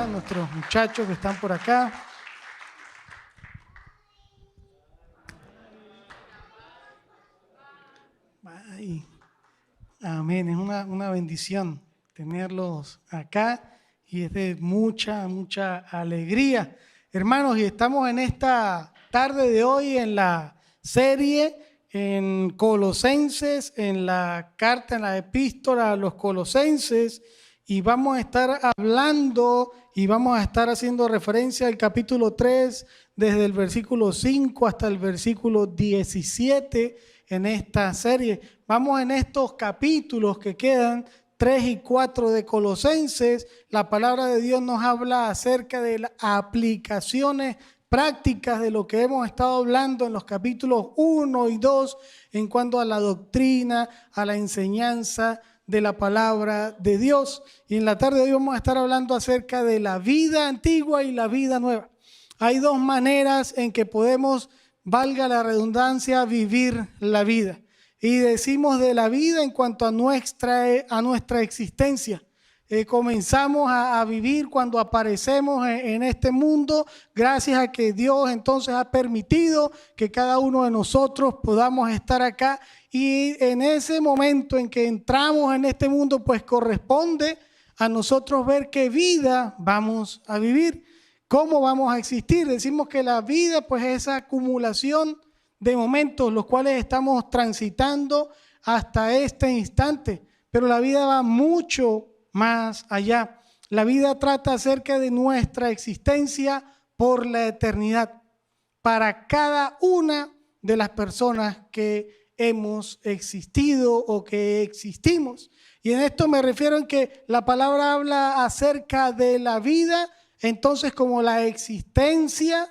a nuestros muchachos que están por acá. Ay, amén, es una bendición tenerlos acá y es de mucha alegría. Hermanos, y estamos en esta tarde de hoy en la serie en Colosenses, en la carta, en la epístola a los Colosenses, y vamos a estar hablando y vamos a estar haciendo referencia al capítulo 3, desde el versículo 5 hasta el versículo 17 en esta serie. Vamos en estos capítulos que quedan, 3 y 4 de Colosenses. La palabra de Dios nos habla acerca de las aplicaciones prácticas de lo que hemos estado hablando en los capítulos 1 y 2 en cuanto a la doctrina, a la enseñanza de la palabra de Dios. Y en la tarde de hoy vamos a estar hablando acerca de la vida antigua y la vida nueva. Hay dos maneras en que podemos, valga la redundancia, vivir la vida. Y decimos de la vida en cuanto a nuestra existencia. Comenzamos a vivir cuando aparecemos en este mundo, gracias a que Dios entonces ha permitido que cada uno de nosotros podamos estar acá. Y en ese momento en que entramos en este mundo, pues corresponde a nosotros ver qué vida vamos a vivir, cómo vamos a existir. Decimos que la vida pues es esa acumulación de momentos los cuales estamos transitando hasta este instante, pero la vida va mucho más allá. La vida trata acerca de nuestra existencia por la eternidad, para cada una de las personas que hemos existido o que existimos. Y en esto me refiero en que la palabra habla acerca de la vida, entonces como la existencia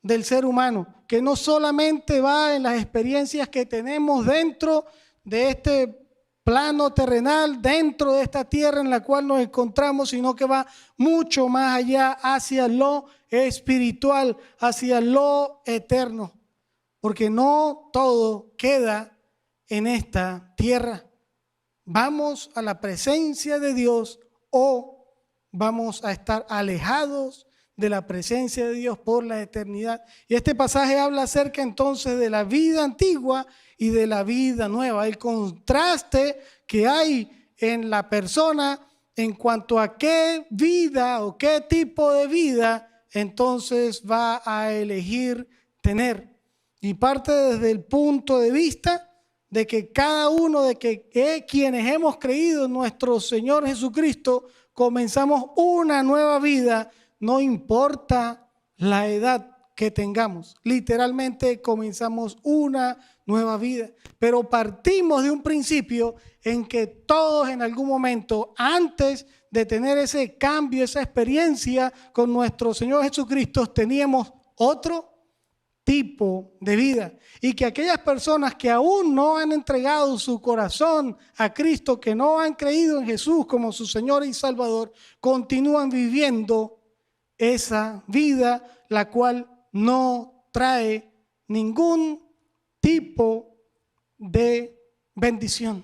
del ser humano, que no solamente va en las experiencias que tenemos dentro de este plano terrenal, dentro de esta tierra en la cual nos encontramos, sino que va mucho más allá hacia lo espiritual, hacia lo eterno, porque no todo queda en esta tierra. Vamos a la presencia de Dios o vamos a estar alejados de la presencia de Dios por la eternidad. Y este pasaje habla acerca entonces de la vida antigua y de la vida nueva, el contraste que hay en la persona en cuanto a qué vida o qué tipo de vida entonces va a elegir tener. Y parte desde el punto de vista de que cada uno de quienes hemos creído en nuestro Señor Jesucristo, comenzamos una nueva vida, no importa la edad que tengamos. Literalmente comenzamos una nueva vida, pero partimos de un principio en que todos en algún momento, antes de tener ese cambio, esa experiencia con nuestro Señor Jesucristo, teníamos otro tipo de vida, y que aquellas personas que aún no han entregado su corazón a Cristo, que no han creído en Jesús como su Señor y Salvador, continúan viviendo esa vida, la cual no trae ningún tipo de bendición.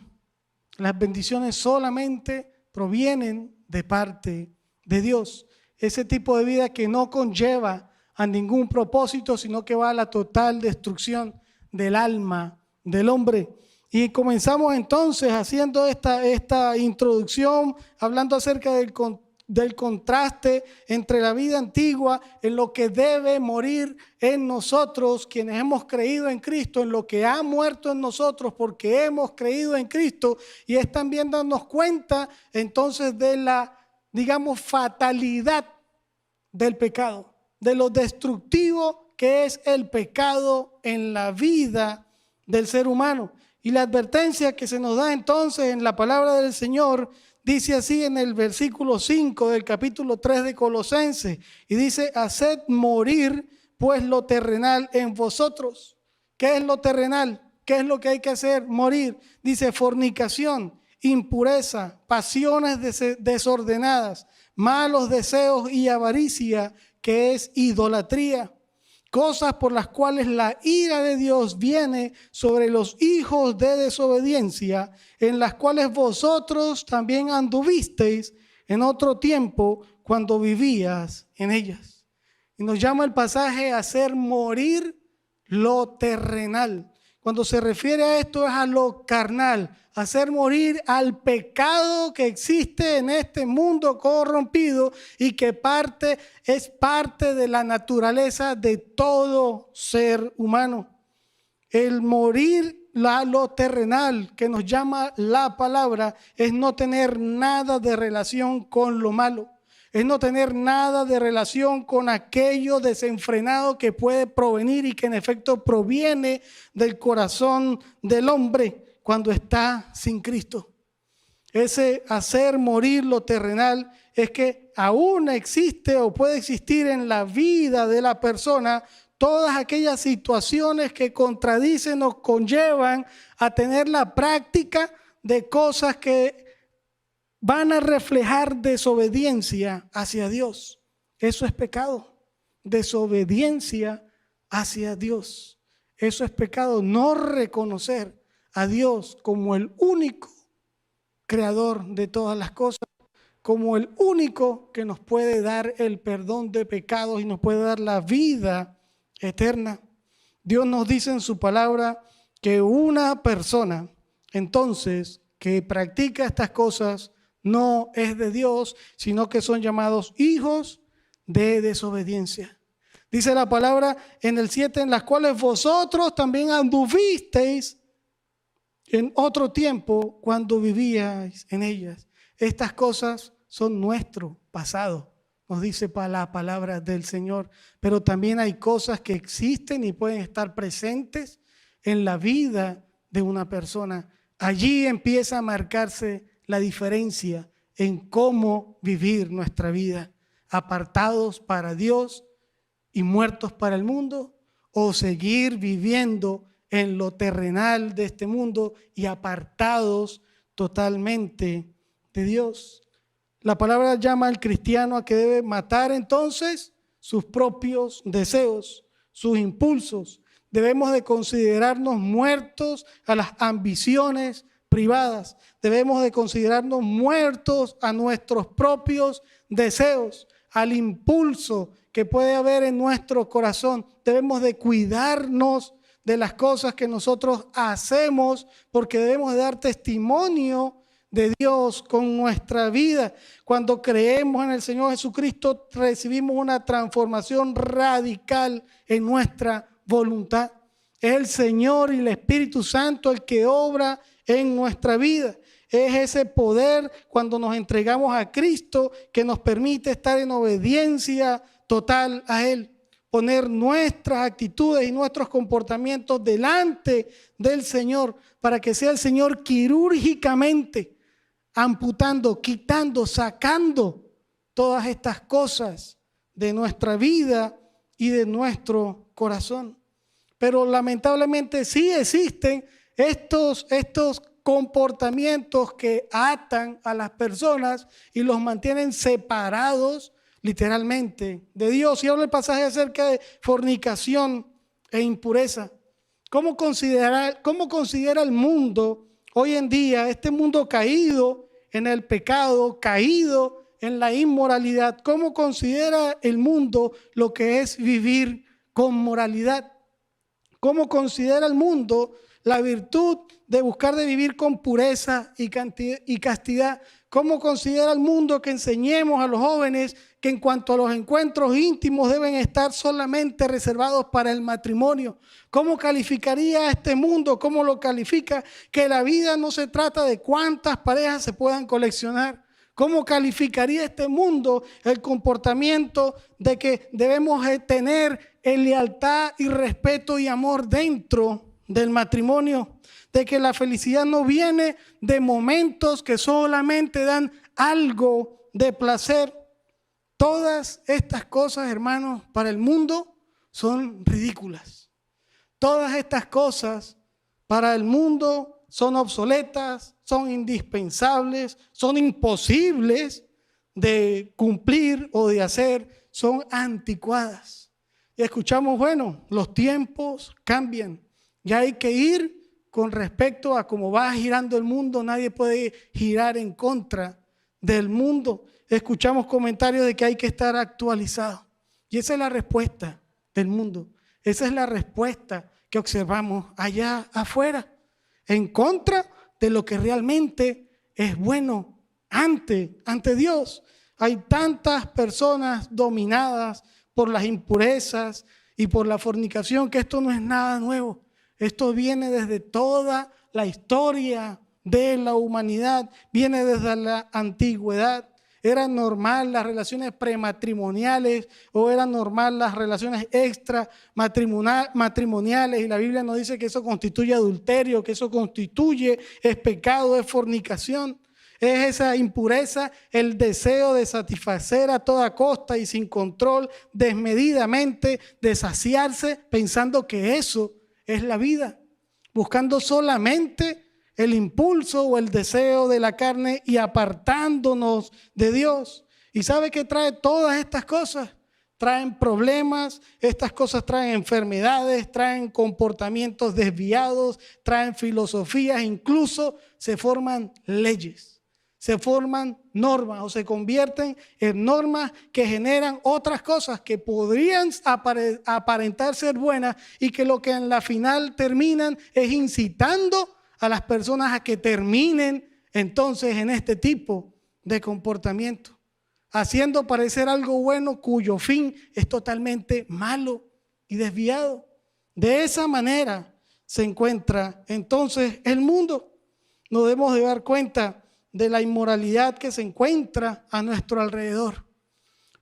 Las bendiciones solamente provienen de parte de Dios. Ese tipo de vida que no conlleva a ningún propósito, sino que va a la total destrucción del alma del hombre. Y comenzamos entonces haciendo esta introducción, hablando acerca del contraste entre la vida antigua, en lo que debe morir en nosotros, quienes hemos creído en Cristo, en lo que ha muerto en nosotros porque hemos creído en Cristo, y es también darnos cuenta entonces de la, digamos, fatalidad del pecado, de lo destructivo que es el pecado en la vida del ser humano. Y la advertencia que se nos da entonces en la palabra del Señor dice así en el versículo 5 del capítulo 3 de Colosenses, y dice: haced morir pues lo terrenal en vosotros. ¿Qué es lo terrenal? ¿Qué es lo que hay que hacer? Morir. Dice: fornicación, impureza, pasiones desordenadas, malos deseos y avaricia, que es idolatría. Cosas por las cuales la ira de Dios viene sobre los hijos de desobediencia, en las cuales vosotros también anduvisteis en otro tiempo cuando vivías en ellas. Y nos llama el pasaje a hacer morir lo terrenal. Cuando se refiere a esto es a lo carnal, hacer morir al pecado que existe en este mundo corrompido y que es parte de la naturaleza de todo ser humano. El morir lo terrenal que nos llama la palabra es no tener nada de relación con lo malo. Es no tener nada de relación con aquello desenfrenado que puede provenir y que en efecto proviene del corazón del hombre cuando está sin Cristo. Ese hacer morir lo terrenal es que aún existe o puede existir en la vida de la persona todas aquellas situaciones que contradicen o conllevan a tener la práctica de cosas que van a reflejar desobediencia hacia Dios. Eso es pecado. Desobediencia hacia Dios. Eso es pecado. No reconocer a Dios como el único creador de todas las cosas, como el único que nos puede dar el perdón de pecados y nos puede dar la vida eterna. Dios nos dice en su palabra que una persona, entonces, que practica estas cosas, no es de Dios, sino que son llamados hijos de desobediencia. Dice la palabra en el 7, en las cuales vosotros también anduvisteis en otro tiempo cuando vivíais en ellas. Estas cosas son nuestro pasado, nos dice la palabra del Señor. Pero también hay cosas que existen y pueden estar presentes en la vida de una persona. Allí empieza a marcarse la diferencia en cómo vivir nuestra vida, apartados para Dios y muertos para el mundo, o seguir viviendo en lo terrenal de este mundo y apartados totalmente de Dios. La palabra llama al cristiano a que debe matar entonces sus propios deseos, sus impulsos. Debemos de considerarnos muertos a las ambiciones privadas. Debemos de considerarnos muertos a nuestros propios deseos, al impulso que puede haber en nuestro corazón. Debemos de cuidarnos de las cosas que nosotros hacemos porque debemos de dar testimonio de Dios con nuestra vida. Cuando creemos en el Señor Jesucristo, recibimos una transformación radical en nuestra voluntad. Es el Señor y el Espíritu Santo el que obra en nuestra vida. Es ese poder cuando nos entregamos a Cristo que nos permite estar en obediencia total a Él. Poner nuestras actitudes y nuestros comportamientos delante del Señor para que sea el Señor quirúrgicamente amputando, quitando, sacando todas estas cosas de nuestra vida y de nuestro corazón. Pero lamentablemente sí existen estos comportamientos que atan a las personas y los mantienen separados literalmente de Dios. Y habla el pasaje acerca de fornicación e impureza. ¿Cómo considera el mundo hoy en día, este mundo caído en el pecado, caído en la inmoralidad? ¿Cómo considera el mundo lo que es vivir con moralidad? ¿Cómo considera el mundo la virtud de buscar de vivir con pureza y castidad? ¿Cómo considera el mundo que enseñemos a los jóvenes que en cuanto a los encuentros íntimos deben estar solamente reservados para el matrimonio? ¿Cómo calificaría este mundo? ¿Cómo lo califica? Que la vida no se trata de cuántas parejas se puedan coleccionar. ¿Cómo calificaría este mundo el comportamiento de que debemos tener lealtad y respeto y amor dentro del matrimonio? De que la felicidad no viene de momentos que solamente dan algo de placer. Todas estas cosas, hermanos, para el mundo son ridículas. Todas estas cosas para el mundo son obsoletas, son indispensables, son imposibles de cumplir o de hacer, son anticuadas. Y escuchamos, bueno, los tiempos cambian, ya hay que ir con respecto a cómo va girando el mundo. Nadie puede girar en contra del mundo. escuchamos comentarios de que hay que estar actualizado. Y esa es la respuesta del mundo. Esa es la respuesta que observamos allá afuera, en contra de lo que realmente es bueno ante Dios. Hay tantas personas dominadas por las impurezas y por la fornicación que esto no es nada nuevo. Esto viene desde toda la historia de la humanidad, viene desde la antigüedad. ¿Era normal las relaciones prematrimoniales o eran normal las relaciones extramatrimoniales? Y la Biblia nos dice que eso constituye adulterio, que eso constituye, es pecado, es fornicación. Es esa impureza, el deseo de satisfacer a toda costa y sin control, desmedidamente, de saciarse, pensando que eso es la vida, buscando solamente el impulso o el deseo de la carne y apartándonos de Dios. ¿Y sabe qué trae todas estas cosas? Traen problemas, estas cosas traen enfermedades, traen comportamientos desviados, traen filosofías, incluso se forman leyes. Se forman normas o se convierten en normas que generan otras cosas que podrían aparentar ser buenas y que lo que en la final terminan es incitando a las personas a que terminen entonces en este tipo de comportamiento, haciendo parecer algo bueno cuyo fin es totalmente malo y desviado. De esa manera se encuentra entonces el mundo. Nos debemos de dar cuenta de la inmoralidad que se encuentra a nuestro alrededor.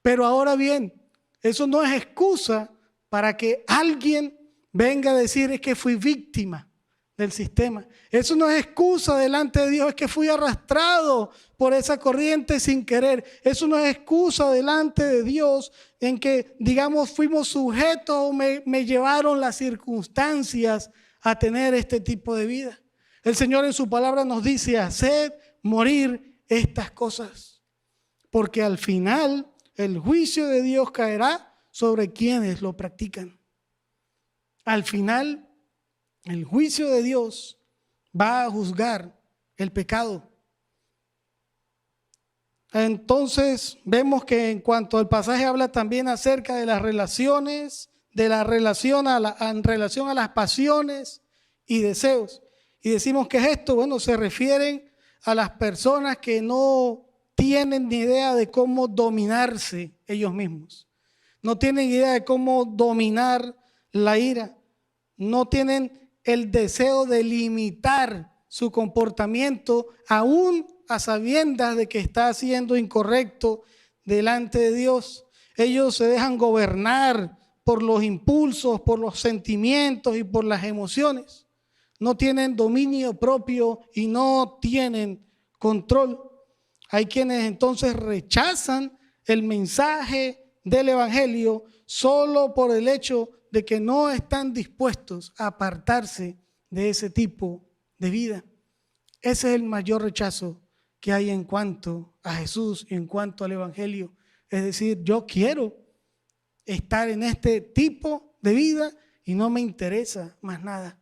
Pero ahora bien, eso no es excusa para que alguien venga a decir es que fui víctima del sistema. Eso no es excusa delante de Dios, es que fui arrastrado por esa corriente sin querer. Eso no es excusa delante de Dios en que, digamos, fuimos sujetos o me llevaron las circunstancias a tener este tipo de vida. El Señor en su palabra nos dice, haced morir estas cosas, porque al final el juicio de Dios caerá sobre quienes lo practican. Al final el juicio de Dios va a juzgar el pecado. Entonces vemos que en cuanto al pasaje habla también acerca de las relaciones, de la relación en relación a las pasiones y deseos. Y decimos que es esto, bueno, se refieren a las personas que no tienen ni idea de cómo dominarse ellos mismos. No tienen idea de cómo dominar la ira. No tienen el deseo de limitar su comportamiento aún a sabiendas de que está siendo incorrecto delante de Dios. Ellos se dejan gobernar por los impulsos, por los sentimientos y por las emociones. No tienen dominio propio y no tienen control. Hay quienes entonces rechazan el mensaje del evangelio solo por el hecho de que no están dispuestos a apartarse de ese tipo de vida. Ese es el mayor rechazo que hay en cuanto a Jesús y en cuanto al evangelio. Es decir, yo quiero estar en este tipo de vida y no me interesa más nada.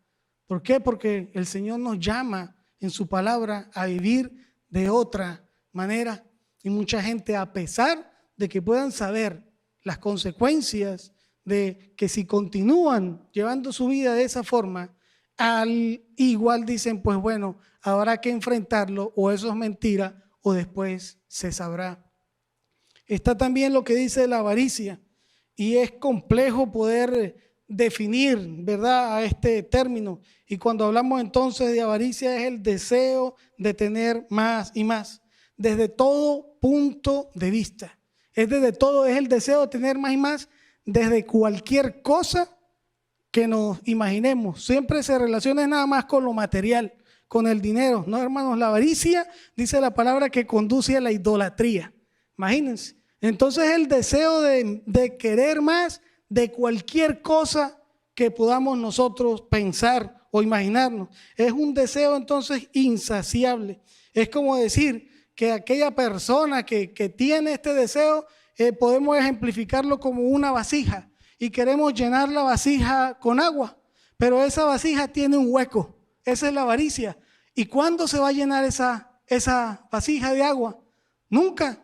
¿Por qué? Porque el Señor nos llama en su palabra a vivir de otra manera. Y mucha gente, a pesar de que puedan saber las consecuencias de que si continúan llevando su vida de esa forma, al igual dicen, pues bueno, habrá que enfrentarlo, o eso es mentira, o después se sabrá. Está también lo que dice la avaricia, y es complejo poder definir, ¿verdad?, a este término. Y cuando hablamos entonces de avaricia es el deseo de tener más y más, desde todo punto de vista. Es el deseo de tener más y más desde cualquier cosa que nos imaginemos. Siempre se relaciona nada más con lo material, con el dinero. No, hermanos, la avaricia dice la palabra que conduce a la idolatría. Imagínense. Entonces el deseo de querer más de cualquier cosa que podamos nosotros pensar o imaginarnos. Es un deseo entonces insaciable. Es como decir que aquella persona que tiene este deseo, podemos ejemplificarlo como una vasija y queremos llenar la vasija con agua, pero esa vasija tiene un hueco. Esa es la avaricia. ¿Y cuándo se va a llenar esa vasija de agua? Nunca.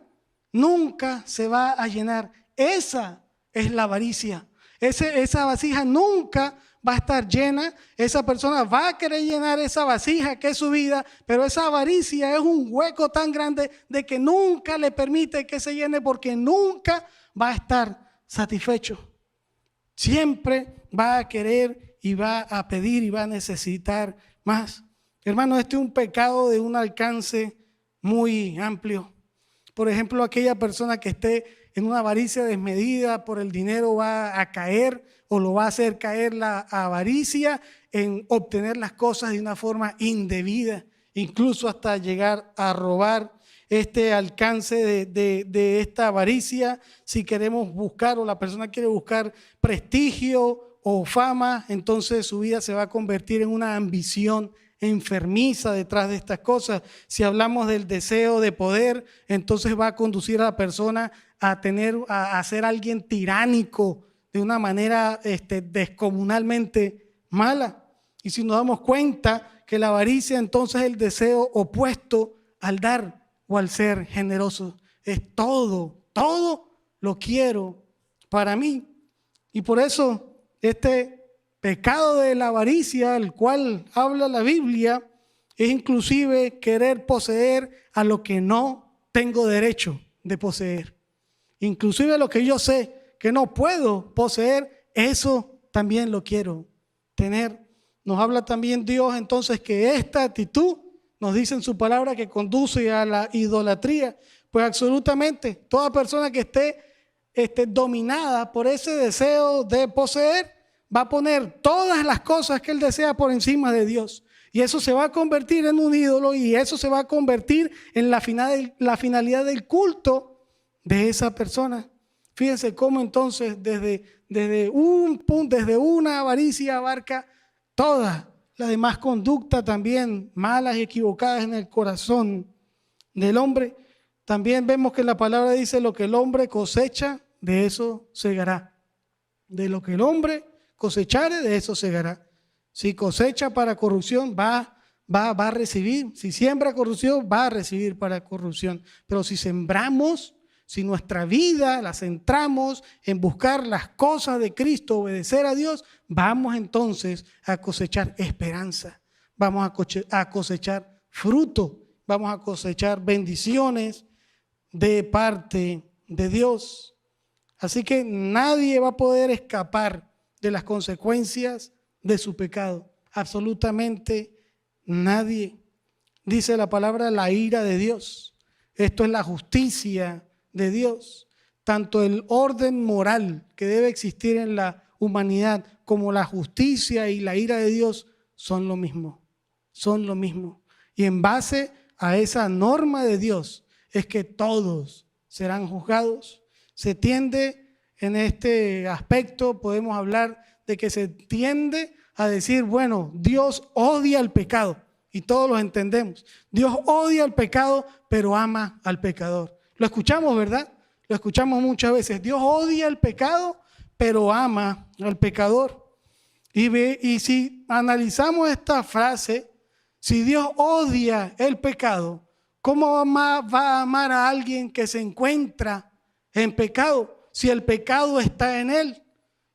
nunca se va a llenar. Esa es la avaricia. Esa vasija nunca va a estar llena. Esa persona va a querer llenar esa vasija que es su vida, pero esa avaricia es un hueco tan grande de que nunca le permite que se llene, porque nunca va a estar satisfecho. Siempre va a querer y va a pedir y va a necesitar más. Hermano, este es un pecado de un alcance muy amplio. Por ejemplo, aquella persona que esté en una avaricia desmedida por el dinero va a caer, o lo va a hacer caer la avaricia en obtener las cosas de una forma indebida, incluso hasta llegar a robar. Este alcance de esta avaricia, si queremos buscar, o la persona quiere buscar prestigio o fama, entonces su vida se va a convertir en una ambición enfermiza detrás de estas cosas. Si hablamos del deseo de poder, entonces va a conducir a la persona a ser alguien tiránico de una manera descomunalmente mala. Y si nos damos cuenta que la avaricia entonces es el deseo opuesto al dar o al ser generoso. Es todo lo quiero para mí. Y por eso este pecado de la avaricia, al cual habla la Biblia, es inclusive querer poseer a lo que no tengo derecho de poseer. Inclusive lo que yo sé que no puedo poseer, eso también lo quiero tener. Nos habla también Dios entonces que esta actitud, nos dice en su palabra, que conduce a la idolatría. Pues absolutamente toda persona que esté dominada por ese deseo de poseer, va a poner todas las cosas que él desea por encima de Dios. Y eso se va a convertir en un ídolo, y eso se va a convertir en la finalidad del culto de esa persona. Fíjense cómo entonces desde una avaricia abarca toda la demás conducta también malas y equivocadas en el corazón del hombre. También vemos que la palabra dice: lo que el hombre cosecha, de eso segará. De lo que el hombre cosechare, de eso segará. Si cosecha para corrupción, va a recibir. Si siembra corrupción, va a recibir para corrupción. Pero si sembramos, si nuestra vida la centramos en buscar las cosas de Cristo, obedecer a Dios, vamos entonces a cosechar esperanza, vamos a cosechar fruto, vamos a cosechar bendiciones de parte de Dios. Así que nadie va a poder escapar de las consecuencias de su pecado, absolutamente nadie. Dice la palabra: la ira de Dios. Esto es la justicia de Dios. Tanto el orden moral que debe existir en la humanidad como la justicia y la ira de Dios son lo mismo. Son lo mismo. Y en base a esa norma de Dios es que todos serán juzgados. Se tiende en este aspecto, podemos hablar de que se tiende a decir: bueno, Dios odia el pecado, y todos lo entendemos. Dios odia el pecado, pero ama al pecador. Lo escuchamos, ¿verdad? Lo escuchamos muchas veces. Dios odia el pecado, pero ama al pecador. Y si analizamos esta frase, si Dios odia el pecado, ¿cómo va a amar a alguien que se encuentra en pecado si el pecado está en él?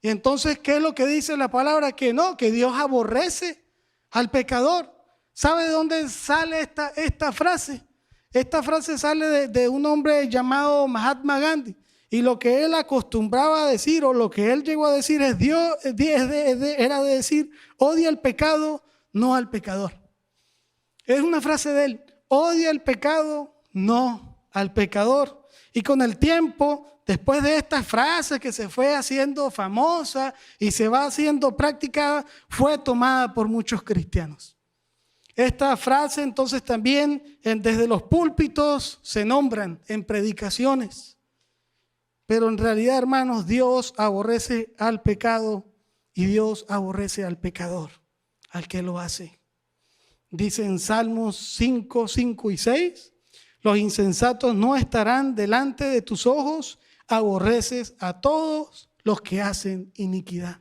Y entonces, ¿qué es lo que dice la palabra? Que no, que Dios aborrece al pecador. ¿Sabe de dónde sale esta frase? Esta frase sale de un hombre llamado Mahatma Gandhi. Y lo que él acostumbraba a decir, o lo que él llegó a decir, era de decir: odia el pecado, no al pecador. Es una frase de él: odia el pecado, no al pecador. Y con el tiempo, después de esta frase que se fue haciendo famosa y se va haciendo práctica, fue tomada por muchos cristianos. Esta frase entonces también desde los púlpitos se nombran en predicaciones. Pero en realidad, hermanos, Dios aborrece al pecado y Dios aborrece al pecador, al que lo hace. Dice en Salmos 5, 5 y 6: los insensatos no estarán delante de tus ojos, aborreces a todos los que hacen iniquidad.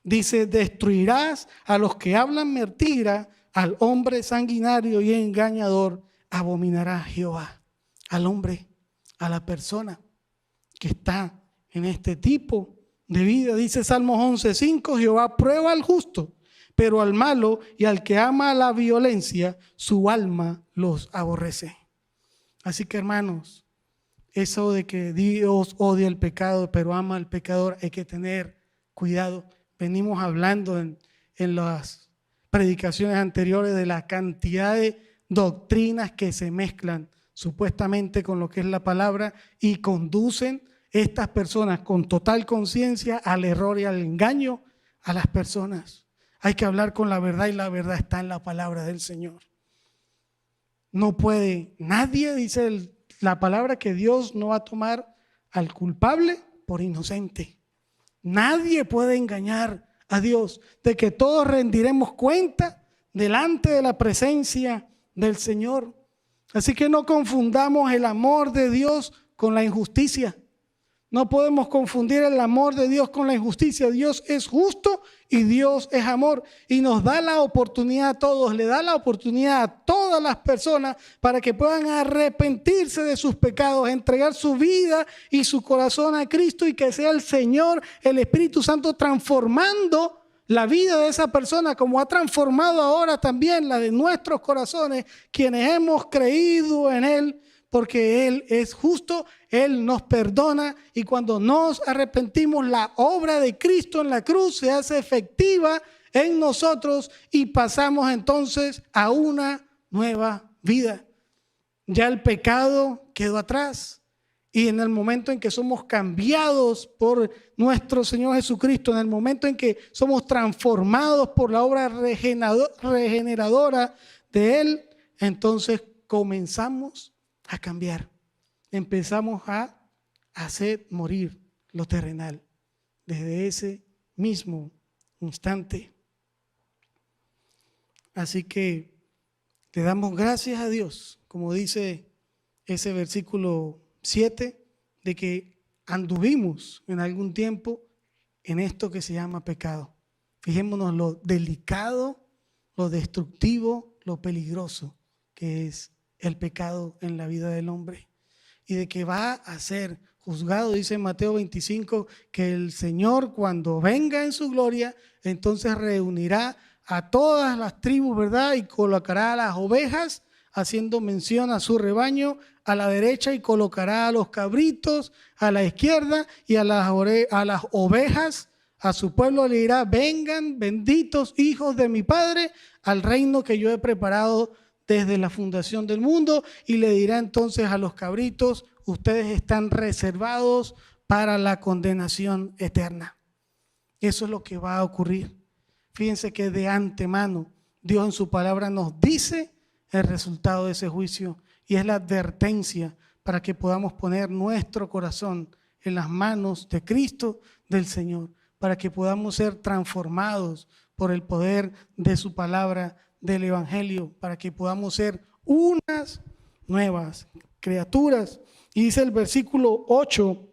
Dice: destruirás a los que hablan mentira, al hombre sanguinario y engañador abominará Jehová. Al hombre a la persona que está en este tipo de vida. Dice Salmos 11:5, Jehová prueba al justo, pero al malo y al que ama la violencia, su alma los aborrece. Así que, hermanos, eso de que Dios odia el pecado, pero ama al pecador, hay que tener cuidado. Venimos hablando en las predicaciones anteriores de la cantidad de doctrinas que se mezclan supuestamente con lo que es la palabra y conducen estas personas con total conciencia al error y al engaño a las personas. Hay que hablar con la verdad y la verdad está en la palabra del Señor. No puede nadie, dice la palabra, que Dios no va a tomar al culpable por inocente. Nadie puede engañar a Dios, de que todos rendiremos cuenta delante de la presencia del Señor. Así que no confundamos el amor de Dios con la injusticia. No podemos confundir el amor de Dios con la injusticia. Dios es justo y Dios es amor. Y nos da la oportunidad a todos, le da la oportunidad a todas las personas para que puedan arrepentirse de sus pecados, entregar su vida y su corazón a Cristo y que sea el Señor, el Espíritu Santo, transformando la vida de esa persona como ha transformado ahora también la de nuestros corazones, quienes hemos creído en Él. Porque Él es justo, Él nos perdona y cuando nos arrepentimos, la obra de Cristo en la cruz se hace efectiva en nosotros y pasamos entonces a una nueva vida. Ya el pecado quedó atrás y en el momento en que somos cambiados por nuestro Señor Jesucristo, en el momento en que somos transformados por la obra regeneradora de Él, entonces comenzamos a cambiar. Empezamos a hacer morir lo terrenal desde ese mismo instante. Así que le damos gracias a Dios, como dice ese versículo 7, de que anduvimos en algún tiempo en esto que se llama pecado. Fijémonos lo delicado, lo destructivo, lo peligroso que es el pecado en la vida del hombre y de que va a ser juzgado. Dice en Mateo 25 que el Señor, cuando venga en su gloria, entonces reunirá a todas las tribus, ¿verdad? Y colocará a las ovejas, haciendo mención a su rebaño, a la derecha, y colocará a los cabritos a la izquierda, y a las ovejas, a su pueblo le dirá: vengan, benditos hijos de mi Padre, al reino que yo he preparado desde la fundación del mundo. Y le dirá entonces a los cabritos: ustedes están reservados para la condenación eterna. Eso es lo que va a ocurrir. Fíjense que de antemano Dios en su palabra nos dice el resultado de ese juicio y es la advertencia para que podamos poner nuestro corazón en las manos de Cristo, del Señor, para que podamos ser transformados por el poder de su palabra, del Evangelio, para que podamos ser unas nuevas criaturas. Y dice el versículo 8,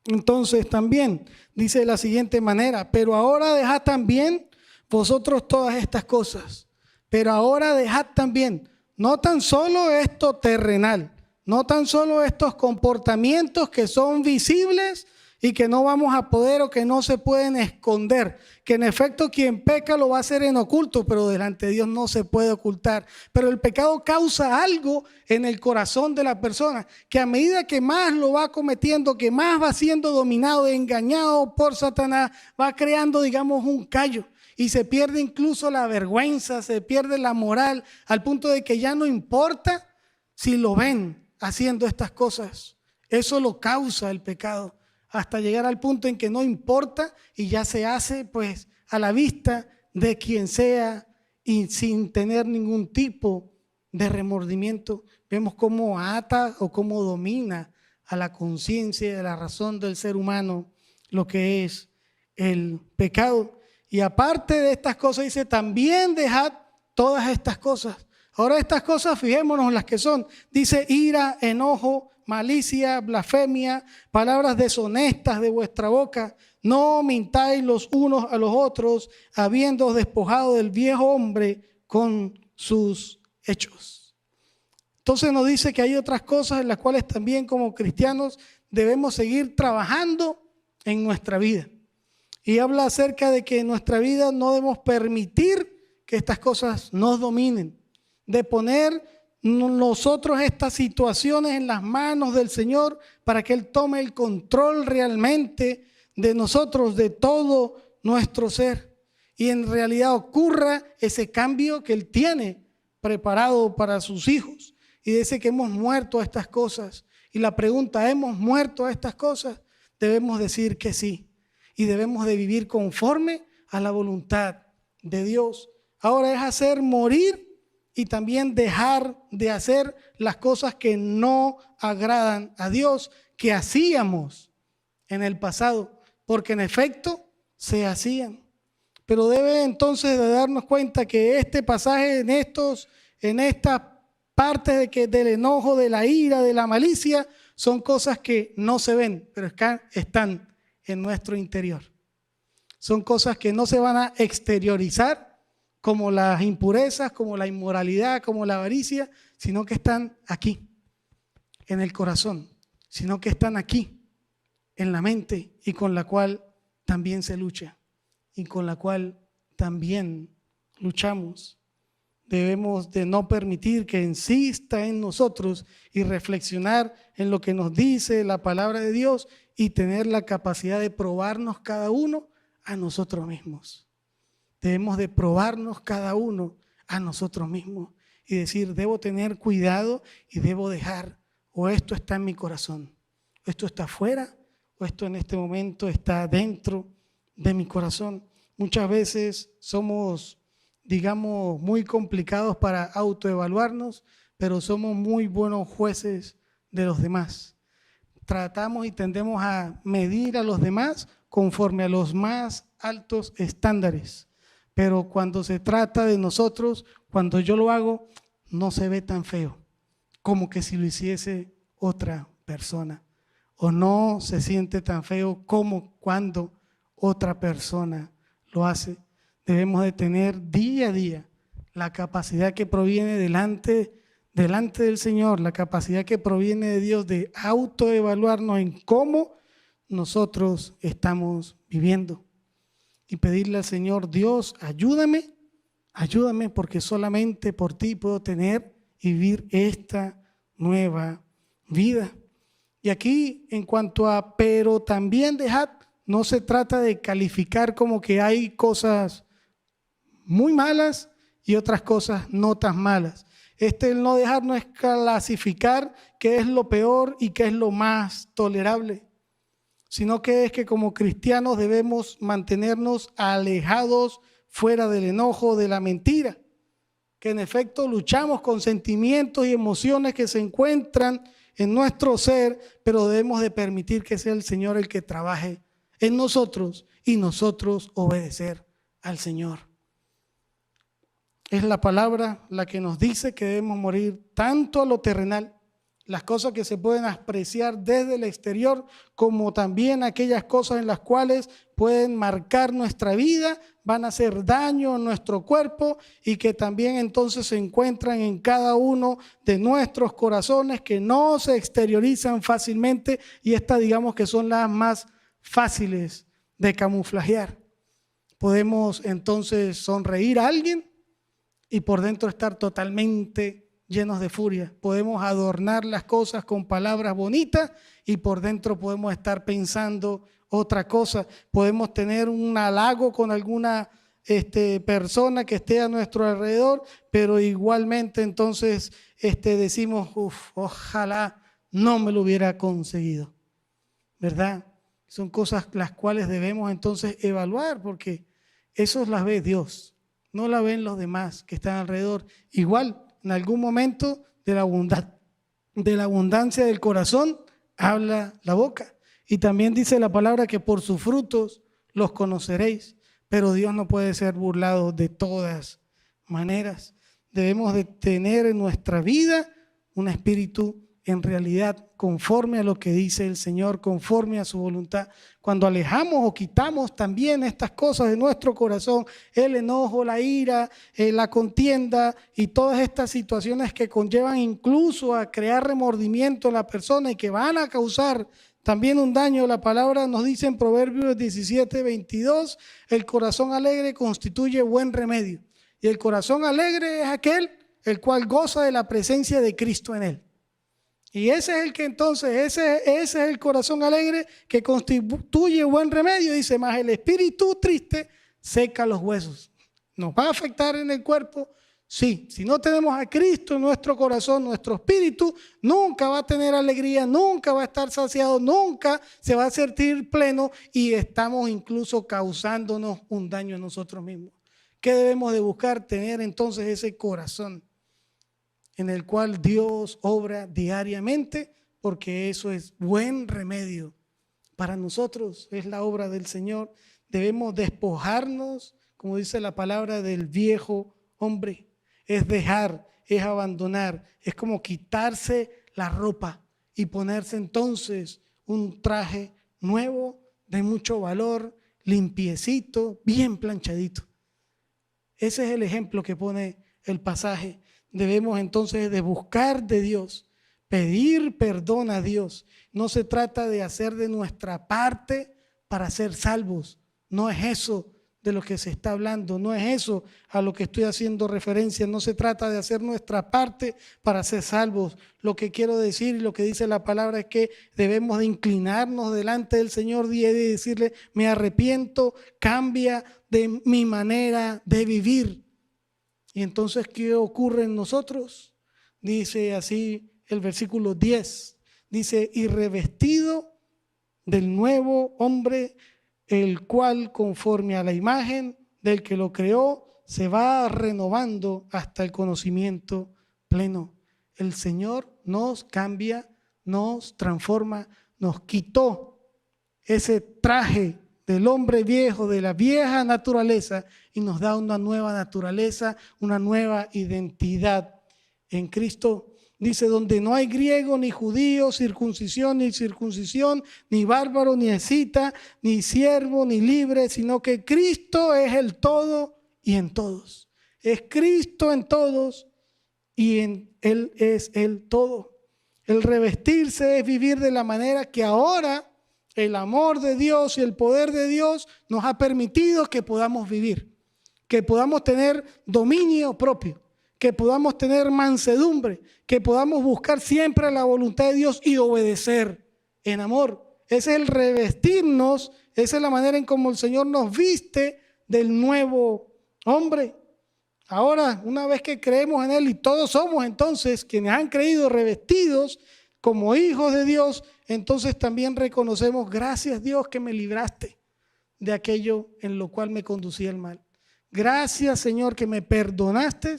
entonces también, dice de la siguiente manera: pero ahora dejad también vosotros todas estas cosas, pero ahora dejad también, no tan solo esto terrenal, no tan solo estos comportamientos que son visibles y que no vamos a poder o que no se pueden esconder, que en efecto quien peca lo va a hacer en oculto, pero delante de Dios no se puede ocultar. Pero el pecado causa algo en el corazón de la persona, que a medida que más lo va cometiendo, que más va siendo dominado, engañado por Satanás, va creando, digamos, un callo. Y se pierde incluso la vergüenza, se pierde la moral, al punto de que ya no importa si lo ven haciendo estas cosas. Eso lo causa el pecado, hasta llegar al punto en que no importa y ya se hace pues a la vista de quien sea y sin tener ningún tipo de remordimiento. Vemos cómo ata o cómo domina a la conciencia y a la razón del ser humano lo que es el pecado. Y aparte de estas cosas dice: también dejad todas estas cosas. Ahora estas cosas, fijémonos las que son. Dice: ira, enojo, malicia, blasfemia, palabras deshonestas de vuestra boca. No mintáis los unos a los otros, habiéndoos despojado del viejo hombre con sus hechos. Entonces nos dice que hay otras cosas en las cuales también como cristianos debemos seguir trabajando en nuestra vida. Y habla acerca de que en nuestra vida no debemos permitir que estas cosas nos dominen, de poner nosotros estas situaciones en las manos del Señor para que Él tome el control realmente de nosotros, de todo nuestro ser. Y en realidad ocurra ese cambio que Él tiene preparado para sus hijos. Y dice que hemos muerto a estas cosas. Y la pregunta, ¿hemos muerto a estas cosas? Debemos decir que sí. Y debemos de vivir conforme a la voluntad de Dios. Ahora es hacer morir y también dejar de hacer las cosas que no agradan a Dios, que hacíamos en el pasado, porque en efecto se hacían. Pero debe entonces de darnos cuenta que este pasaje en estas partes del enojo, de la ira, de la malicia, son cosas que no se ven, pero están en nuestro interior. Son cosas que no se van a exteriorizar, como las impurezas, como la inmoralidad, como la avaricia, sino que están aquí, en el corazón, sino que están aquí, en la mente, y con la cual también se lucha, y con la cual también luchamos. Debemos de no permitir que insista en nosotros y reflexionar en lo que nos dice la palabra de Dios y tener la capacidad de probarnos cada uno a nosotros mismos. Debemos de probarnos cada uno a nosotros mismos y decir, debo tener cuidado y debo dejar, o esto está en mi corazón, o esto está afuera, o esto en este momento está dentro de mi corazón. Muchas veces somos, digamos, muy complicados para autoevaluarnos, pero somos muy buenos jueces de los demás. Tratamos y tendemos a medir a los demás conforme a los más altos estándares. Pero cuando se trata de nosotros, cuando yo lo hago, no se ve tan feo como que si lo hiciese otra persona. O no se siente tan feo como cuando otra persona lo hace. Debemos de tener día a día la capacidad que proviene delante del Señor, la capacidad que proviene de Dios de autoevaluarnos en cómo nosotros estamos viviendo y pedirle al Señor, Dios, ayúdame porque solamente por ti puedo tener y vivir esta nueva vida. Y aquí en cuanto a pero también dejad, no se trata de calificar como que hay cosas muy malas y otras cosas no tan malas. El no dejar no es clasificar qué es lo peor y qué es lo más tolerable, sino que es que como cristianos debemos mantenernos alejados fuera del enojo, de la mentira, que en efecto luchamos con sentimientos y emociones que se encuentran en nuestro ser, pero debemos de permitir que sea el Señor el que trabaje en nosotros y nosotros obedecer al Señor. Es la palabra la que nos dice que debemos morir tanto a lo terrenal, las cosas que se pueden apreciar desde el exterior, como también aquellas cosas en las cuales pueden marcar nuestra vida, van a hacer daño a nuestro cuerpo y que también entonces se encuentran en cada uno de nuestros corazones que no se exteriorizan fácilmente y estas digamos que son las más fáciles de camuflajear. Podemos entonces sonreír a alguien y por dentro estar totalmente llenos de furia. Podemos adornar las cosas con palabras bonitas y por dentro podemos estar pensando otra cosa. Podemos tener un halago con alguna persona que esté a nuestro alrededor, pero igualmente entonces decimos, ojalá no me lo hubiera conseguido, ¿verdad? Son cosas las cuales debemos entonces evaluar porque eso las ve Dios. No la ven los demás que están alrededor. Igual, en algún momento de la abundancia del corazón, habla la boca. Y también dice la palabra que por sus frutos los conoceréis. Pero Dios no puede ser burlado de todas maneras. Debemos de tener en nuestra vida un espíritu en realidad conforme a lo que dice el Señor, conforme a su voluntad. Cuando alejamos o quitamos también estas cosas de nuestro corazón, el enojo, la ira, la contienda y todas estas situaciones que conllevan incluso a crear remordimiento en la persona y que van a causar también un daño. La palabra nos dice en Proverbios 17:22, el corazón alegre constituye buen remedio. Y el corazón alegre es aquel el cual goza de la presencia de Cristo en él. Y ese es el que entonces, ese es el corazón alegre que constituye buen remedio. Dice, más el espíritu triste seca los huesos. ¿Nos va a afectar en el cuerpo? Sí. Si no tenemos a Cristo en nuestro corazón, nuestro espíritu nunca va a tener alegría, nunca va a estar saciado, nunca se va a sentir pleno y estamos incluso causándonos un daño a nosotros mismos. ¿Qué debemos de buscar? Tener entonces ese corazón en el cual Dios obra diariamente, porque eso es buen remedio para nosotros, es la obra del Señor. Debemos despojarnos, como dice la palabra, del viejo hombre. Es dejar, es abandonar, es como quitarse la ropa y ponerse entonces un traje nuevo, de mucho valor, limpiecito, bien planchadito. Ese es el ejemplo que pone el pasaje. Debemos entonces de buscar de Dios, pedir perdón a Dios. No se trata de hacer de nuestra parte para ser salvos. No es eso de lo que se está hablando. No es eso a lo que estoy haciendo referencia. No se trata de hacer nuestra parte para ser salvos. Lo que quiero decir y lo que dice la palabra es que debemos de inclinarnos delante del Señor y decirle, me arrepiento, cambia de mi manera de vivir. Y entonces, ¿qué ocurre en nosotros? Dice así el versículo 10. Dice, y revestido del nuevo hombre, el cual conforme a la imagen del que lo creó, se va renovando hasta el conocimiento pleno. El Señor nos cambia, nos transforma, nos quitó ese traje del hombre viejo, de la vieja naturaleza, y nos da una nueva naturaleza, una nueva identidad en Cristo. Dice, donde no hay griego, ni judío, circuncisión, ni circuncisión, ni bárbaro, ni escita, ni siervo, ni libre, sino que Cristo es el todo y en todos. Es Cristo en todos y en Él es el todo. El revestirse es vivir de la manera que ahora el amor de Dios y el poder de Dios nos ha permitido que podamos vivir, que podamos tener dominio propio, que podamos tener mansedumbre, que podamos buscar siempre la voluntad de Dios y obedecer en amor. Ese es el revestirnos, esa es la manera en cómo el Señor nos viste del nuevo hombre. Ahora, una vez que creemos en Él y todos somos entonces quienes han creído revestidos como hijos de Dios, entonces también reconocemos, gracias Dios que me libraste de aquello en lo cual me conducía el mal. Gracias Señor que me perdonaste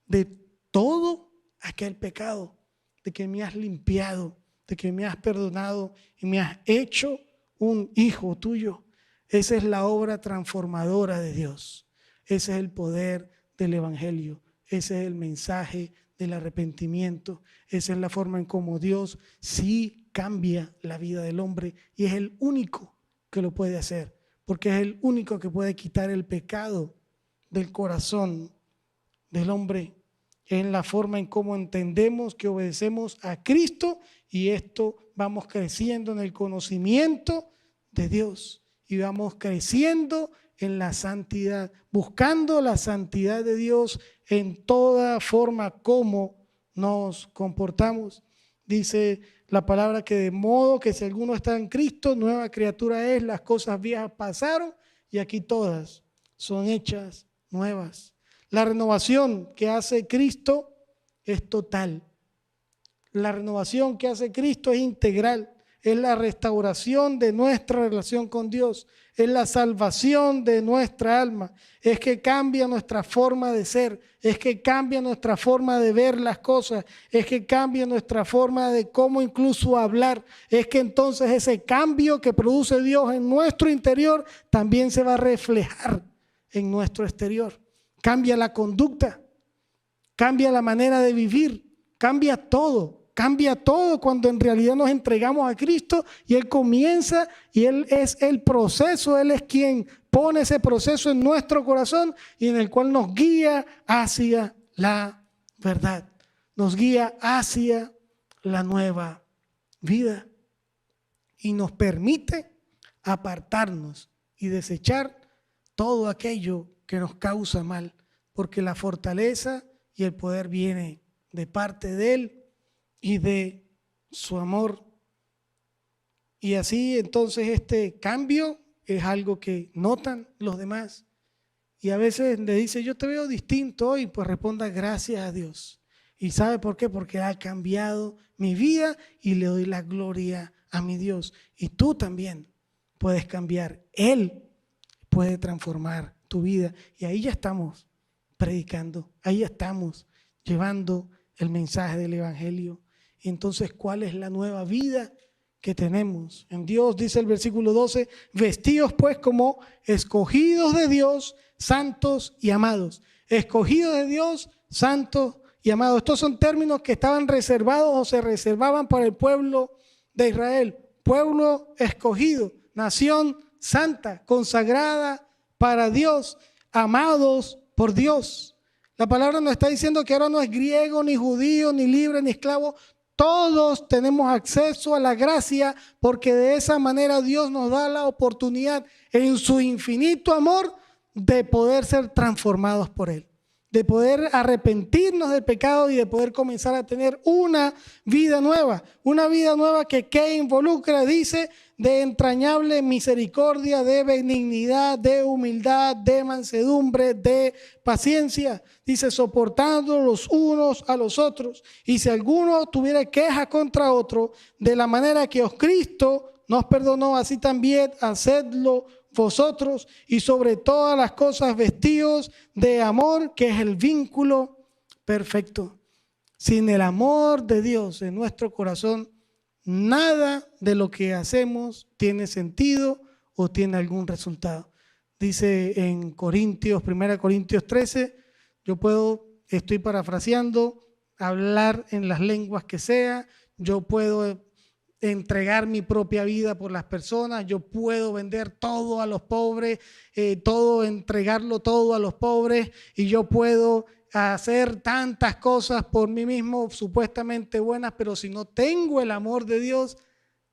de todo aquel pecado, de que me has limpiado, de que me has perdonado y me has hecho un hijo tuyo. Esa es la obra transformadora de Dios. Ese es el poder del Evangelio. Ese es el mensaje del arrepentimiento. Esa es la forma en cómo Dios sí cambia la vida del hombre y es el único que lo puede hacer, porque es el único que puede quitar el pecado del corazón del hombre. Es la forma en cómo entendemos que obedecemos a Cristo y esto vamos creciendo en el conocimiento de Dios y vamos creciendo en la santidad, buscando la santidad de Dios en toda forma como nos comportamos. Dice la palabra que de modo que si alguno está en Cristo, nueva criatura es, las cosas viejas pasaron y aquí todas son hechas nuevas. La renovación que hace Cristo es total. La renovación que hace Cristo es integral. Es la restauración de nuestra relación con Dios. Es la salvación de nuestra alma. Es que cambia nuestra forma de ser. Es que cambia nuestra forma de ver las cosas. Es que cambia nuestra forma de cómo incluso hablar. Es que entonces ese cambio que produce Dios en nuestro interior también se va a reflejar en nuestro exterior. Cambia la conducta. Cambia la manera de vivir. Cambia todo. cambia todo cuando en realidad nos entregamos a Cristo y Él comienza y Él es el proceso, Él es quien pone ese proceso en nuestro corazón y en el cual nos guía hacia la verdad, nos guía hacia la nueva vida y nos permite apartarnos y desechar todo aquello que nos causa mal, porque la fortaleza y el poder viene de parte de Él y de su amor. Y así entonces este cambio es algo que notan los demás. Y a veces le dice, yo te veo distinto hoy, pues responda gracias a Dios. ¿Y sabe por qué? Porque ha cambiado mi vida y le doy la gloria a mi Dios. Y tú también puedes cambiar. Él puede transformar tu vida. Y ahí ya estamos predicando, ahí ya estamos llevando el mensaje del Evangelio. Y entonces, ¿cuál es la nueva vida que tenemos en Dios? Dice el versículo 12, vestidos pues como escogidos de Dios, santos y amados. Escogidos de Dios, santos y amados. Estos son términos que estaban reservados o se reservaban para el pueblo de Israel. Pueblo escogido, nación santa, consagrada para Dios, amados por Dios. La palabra nos está diciendo que ahora no es griego, ni judío, ni libre, ni esclavo. Todos tenemos acceso a la gracia porque de esa manera Dios nos da la oportunidad en su infinito amor de poder ser transformados por Él, de poder arrepentirnos del pecado y de poder comenzar a tener una vida nueva que involucra, dice, de entrañable misericordia, de benignidad, de humildad, de mansedumbre, de paciencia. Dice, soportando los unos a los otros. Y si alguno tuviera queja contra otro, de la manera que os Cristo nos perdonó, así también hacedlo vosotros, y sobre todas las cosas vestidos de amor, que es el vínculo perfecto. Sin el amor de Dios en nuestro corazón, nada de lo que hacemos tiene sentido o tiene algún resultado. Dice en Corintios, 1 Corintios 13, estoy parafraseando, hablar en las lenguas que sea, yo puedo entregar mi propia vida por las personas, yo puedo vender todo a los pobres, entregarlo todo a los pobres, y yo puedo hacer tantas cosas por mí mismo supuestamente buenas, pero si no tengo el amor de Dios,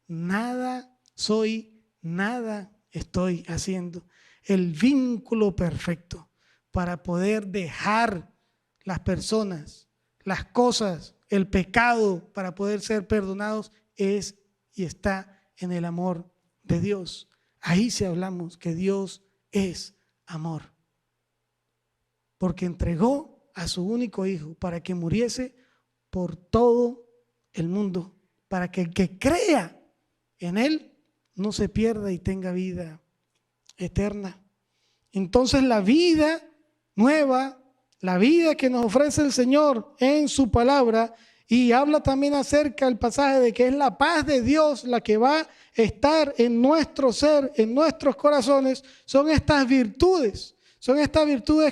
nada soy, nada estoy haciendo. El vínculo perfecto para poder dejar las personas, las cosas, el pecado, para poder ser perdonados es y está en el amor de Dios. Ahí sí hablamos que Dios es amor, porque entregó a su único hijo para que muriese por todo el mundo, para que el que crea en él no se pierda y tenga vida eterna. Entonces la vida nueva, la vida que nos ofrece el Señor en su palabra, y habla también acerca del pasaje de que es la paz de Dios la que va a estar en nuestro ser, en nuestros corazones, son estas virtudes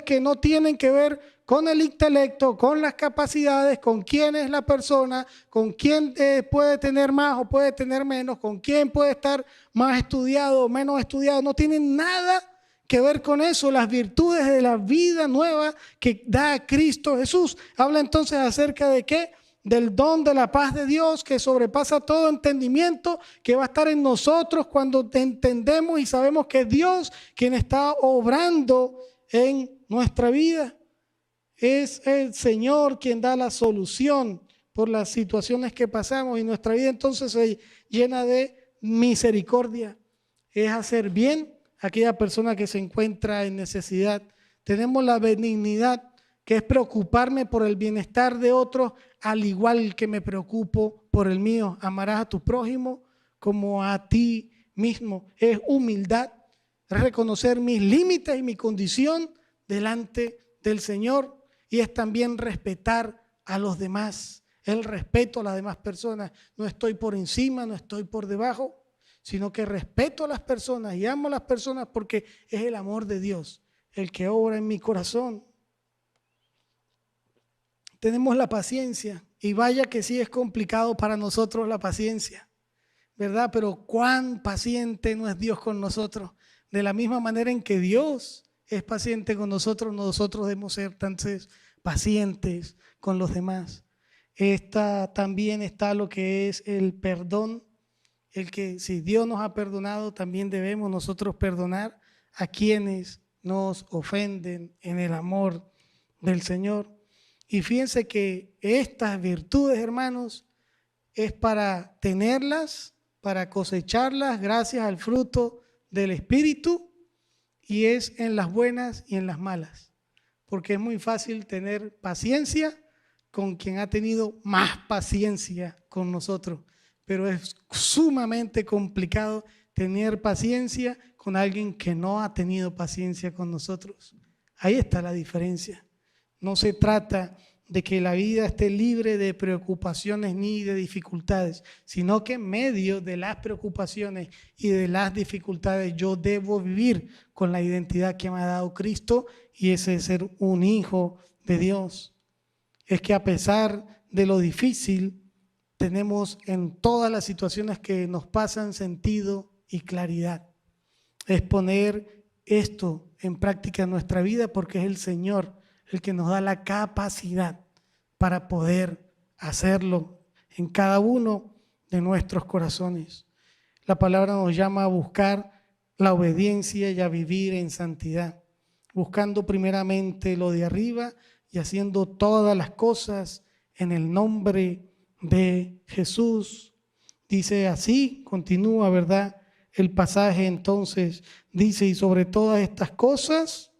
que no tienen que ver con el intelecto, con las capacidades, con quién es la persona, con quién puede tener más o puede tener menos, con quién puede estar más estudiado o menos estudiado. No tienen nada que ver con eso. Las virtudes de la vida nueva que da Cristo Jesús. Habla entonces acerca de ¿qué? Del don de la paz de Dios que sobrepasa todo entendimiento, que va a estar en nosotros cuando entendemos y sabemos que es Dios quien está obrando en nuestra vida. Es el Señor quien da la solución por las situaciones que pasamos, y nuestra vida entonces se llena de misericordia. Es hacer bien a aquella persona que se encuentra en necesidad. Tenemos la benignidad, que es preocuparme por el bienestar de otros, al igual que me preocupo por el mío. Amarás a tu prójimo como a ti mismo. Es humildad, es reconocer mis límites y mi condición delante del Señor, y es también respetar a los demás, el respeto a las demás personas. No estoy por encima, no estoy por debajo, sino que respeto a las personas y amo a las personas porque es el amor de Dios el que obra en mi corazón. tenemos la paciencia. Y vaya que sí es complicado para nosotros la paciencia, ¿verdad? Pero cuán paciente no es Dios con nosotros. De la misma manera en que Dios es paciente con nosotros, nosotros debemos ser entonces pacientes con los demás. También está lo que es el perdón, el que si Dios nos ha perdonado, también debemos nosotros perdonar a quienes nos ofenden en el amor del Señor. Y fíjense que estas virtudes, hermanos, es para tenerlas, para cosecharlas gracias al fruto del Espíritu, y es en las buenas y en las malas, porque es muy fácil tener paciencia con quien ha tenido más paciencia con nosotros, pero es sumamente complicado tener paciencia con alguien que no ha tenido paciencia con nosotros. Ahí está la diferencia. No se trata de que la vida esté libre de preocupaciones ni de dificultades, sino que en medio de las preocupaciones y de las dificultades yo debo vivir con la identidad que me ha dado Cristo, y ese es ser un hijo de Dios. Es que a pesar de lo difícil, tenemos en todas las situaciones que nos pasan sentido y claridad. Es poner esto en práctica en nuestra vida, porque es el Señor el que nos da la capacidad para poder hacerlo en cada uno de nuestros corazones. La palabra nos llama a buscar la obediencia y a vivir en santidad, buscando primeramente lo de arriba y haciendo todas las cosas en el nombre de Jesús. Dice así, continúa, ¿verdad? El pasaje entonces dice, y sobre todas estas cosas,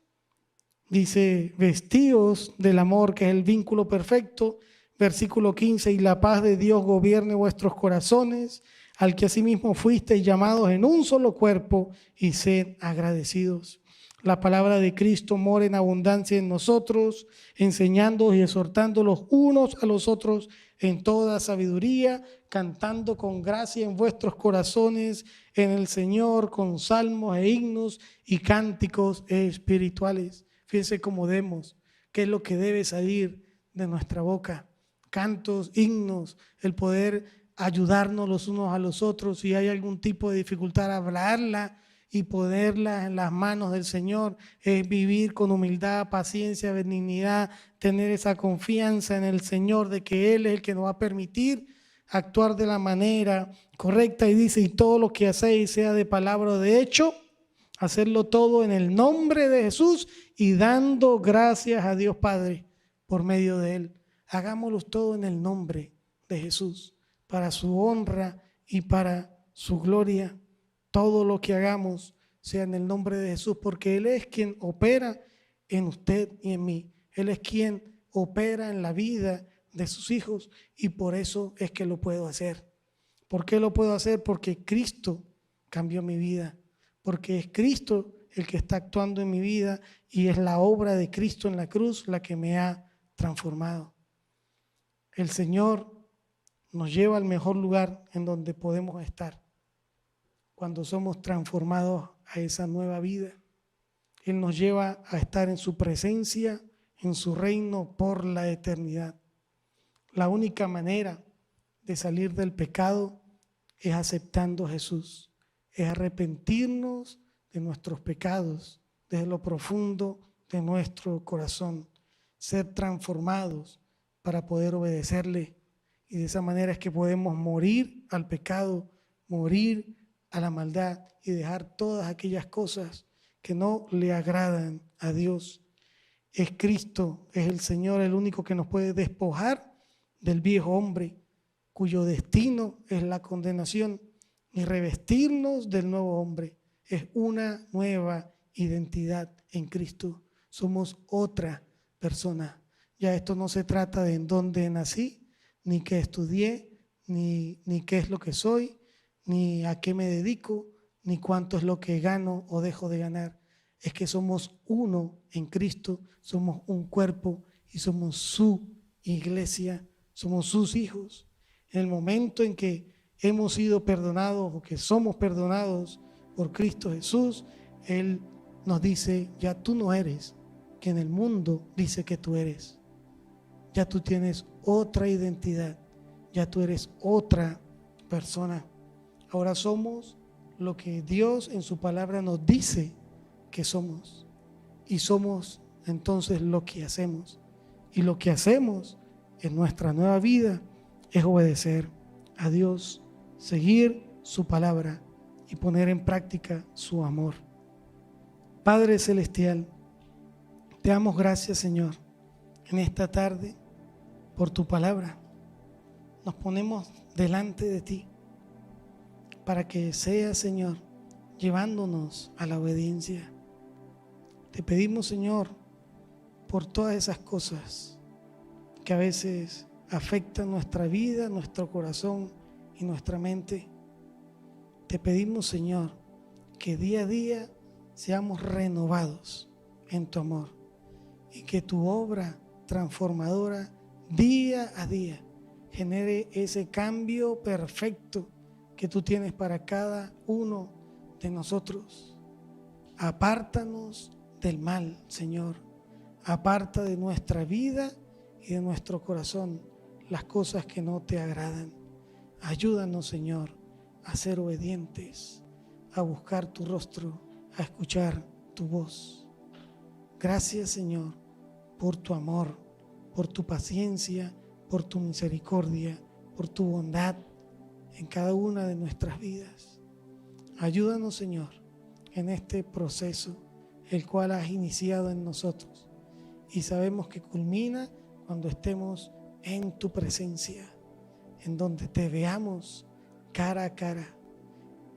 dice, vestíos del amor, que es el vínculo perfecto. Versículo 15, y la paz de Dios gobierne vuestros corazones, al que asimismo fuisteis llamados en un solo cuerpo, y sed agradecidos. La palabra de Cristo mora en abundancia en nosotros, enseñándoos y exhortando los unos a los otros en toda sabiduría, cantando con gracia en vuestros corazones en el Señor, con salmos e himnos y cánticos espirituales. Fíjense cómo demos, qué es lo que debe salir de nuestra boca. Cantos, himnos, el poder ayudarnos los unos a los otros. Si hay algún tipo de dificultad, hablarla y ponerla en las manos del Señor. Es vivir con humildad, paciencia, benignidad, tener esa confianza en el Señor de que Él es el que nos va a permitir actuar de la manera correcta. Y dice, y todo lo que hacéis, sea de palabra o de hecho, hacerlo todo en el nombre de Jesús y dando gracias a Dios Padre por medio de Él. Hagámoslo todo en el nombre de Jesús, para su honra y para su gloria. Todo lo que hagamos sea en el nombre de Jesús, porque Él es quien opera en usted y en mí. Él es quien opera en la vida de sus hijos, y por eso es que lo puedo hacer. ¿Por qué lo puedo hacer? Porque Cristo cambió mi vida. Porque es Cristo el que está actuando en mi vida, y es la obra de Cristo en la cruz la que me ha transformado. El Señor nos lleva al mejor lugar en donde podemos estar cuando somos transformados a esa nueva vida. Él nos lleva a estar en su presencia, en su reino por la eternidad. La única manera de salir del pecado es aceptando a Jesús. Es arrepentirnos de nuestros pecados desde lo profundo de nuestro corazón, ser transformados para poder obedecerle, y de esa manera es que podemos morir al pecado, morir a la maldad y dejar todas aquellas cosas que no le agradan a Dios. Es Cristo, es el Señor el único que nos puede despojar del viejo hombre, cuyo destino es la condenación, y revestirnos del nuevo hombre. Es una nueva identidad en Cristo. Somos otra persona. Ya esto no se trata de en dónde nací, ni qué estudié, ni qué es lo que soy, ni a qué me dedico, ni cuánto es lo que gano o dejo de ganar. Es que somos uno en Cristo, somos un cuerpo y somos su iglesia, somos sus hijos. En el momento en que hemos sido perdonados o que somos perdonados por Cristo Jesús, Él nos dice, ya tú no eres quien el mundo dice que tú eres. ya tú tienes otra identidad, ya tú eres otra persona. Ahora somos lo que Dios en su palabra nos dice que somos, y somos entonces lo que hacemos, y lo que hacemos en nuestra nueva vida es obedecer a Dios, seguir su palabra y poner en práctica su amor. Padre Celestial, te damos gracias, Señor, en esta tarde por tu palabra. Nos ponemos delante de ti para que seas, Señor, llevándonos a la obediencia. Te pedimos, Señor, por todas esas cosas que a veces afectan nuestra vida, nuestro corazón y nuestra mente. Te pedimos, Señor, que día a día seamos renovados en tu amor y que tu obra transformadora día a día genere ese cambio perfecto que tú tienes para cada uno de nosotros. Apártanos del mal, Señor. Aparta de nuestra vida y de nuestro corazón las cosas que no te agradan. Ayúdanos, Señor, a ser obedientes, a buscar tu rostro, a escuchar tu voz. Gracias, Señor, por tu amor, por tu paciencia, por tu misericordia, por tu bondad en cada una de nuestras vidas. Ayúdanos, Señor, en este proceso, el cual has iniciado en nosotros, y sabemos que culmina cuando estemos en tu presencia, en donde te veamos cara a cara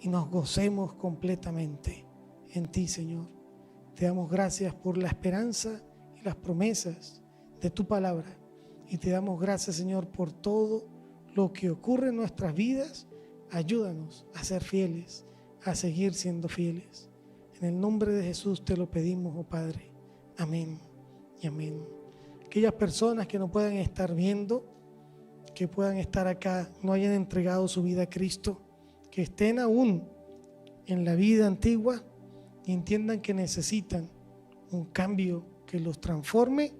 y nos gocemos completamente en ti, Señor. Te damos gracias por la esperanza y las promesas de tu palabra, y te damos gracias, Señor, por todo lo que ocurre en nuestras vidas. Ayúdanos a ser fieles, a seguir siendo fieles. En el nombre de Jesús te lo pedimos, oh Padre. Amén y amén. Aquellas personas que no puedan estar viendo, que puedan estar acá, no hayan entregado su vida a Cristo, que estén aún en la vida antigua y entiendan que necesitan un cambio que los transforme,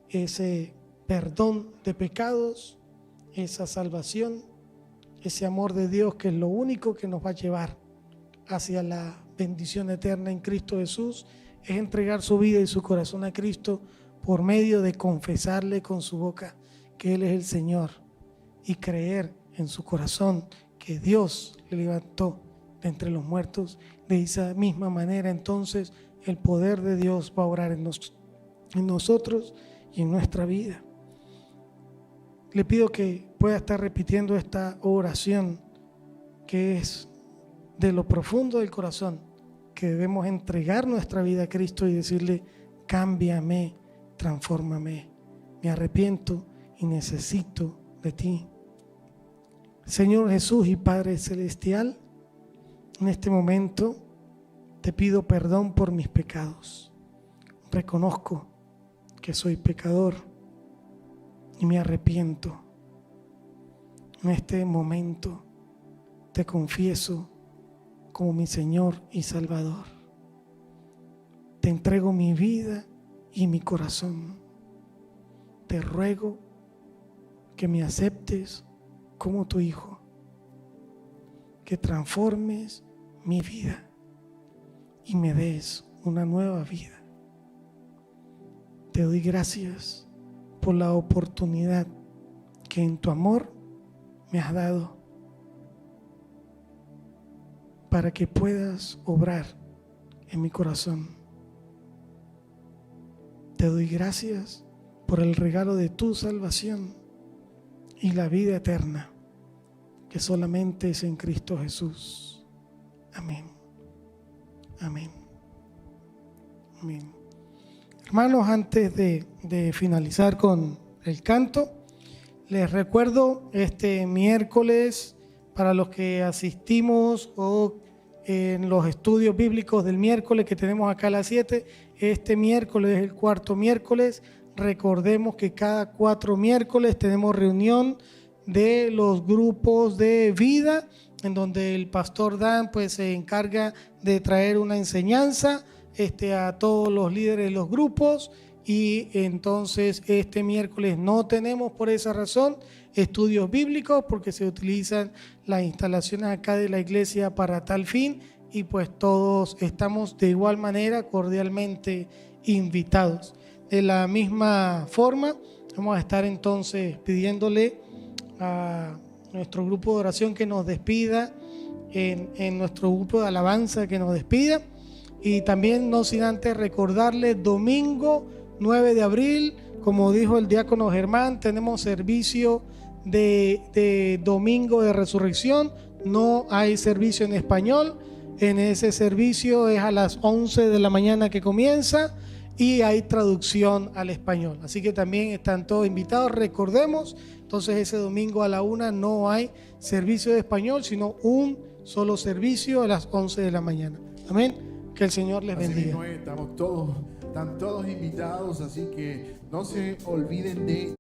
ese perdón de pecados, esa salvación, ese amor de Dios, que es lo único que nos va a llevar hacia la bendición eterna en Cristo Jesús, es entregar su vida y su corazón a Cristo por medio de confesarle con su boca que Él es el Señor y creer en su corazón que Dios le levantó de entre los muertos. De esa misma manera, entonces, el poder de Dios va a obrar en nosotros y en nuestra vida. Le pido que pueda estar repitiendo esta oración, que es de lo profundo del corazón, que debemos entregar nuestra vida a Cristo y decirle: cámbiame, transfórmame, me arrepiento y necesito de ti. Señor Jesús y Padre Celestial, en este momento te pido perdón por mis pecados. Reconozco que soy pecador y me arrepiento. En este momento te confieso como mi Señor y Salvador. Te entrego mi vida y mi corazón. Te ruego que me aceptes como tu Hijo, que transformes mi vida y me des una nueva vida. Te doy gracias por la oportunidad que en tu amor me has dado para que puedas obrar en mi corazón. Te doy gracias por el regalo de tu salvación y la vida eterna, que solamente es en Cristo Jesús. Amén. Amén. Amén. Hermanos, antes de finalizar con el canto, les recuerdo este miércoles, para los que asistimos o en los estudios bíblicos del miércoles que tenemos acá a las 7, este miércoles es el cuarto miércoles. Recordemos que cada 4 miércoles tenemos reunión de los grupos de vida, en donde el pastor Dan pues se encarga de traer una enseñanza a todos los líderes de los grupos, y entonces este miércoles no tenemos por esa razón estudios bíblicos porque se utilizan las instalaciones acá de la iglesia para tal fin y pues todos estamos de igual manera cordialmente invitados. De la misma forma vamos a estar entonces pidiéndole a nuestro grupo de oración que nos despida, en nuestro grupo de alabanza que nos despida, y también no sin antes recordarle domingo 9 de abril, como dijo el diácono Germán, tenemos servicio de domingo de resurrección, no hay servicio en español, en ese servicio es a las 11 de la mañana que comienza y hay traducción al español, así que también están todos invitados. Recordemos, entonces ese domingo a la 1 no hay servicio de español, sino un solo servicio a las 11 de la mañana. Amén. Que el Señor les bendiga. Están todos invitados, así que no se olviden de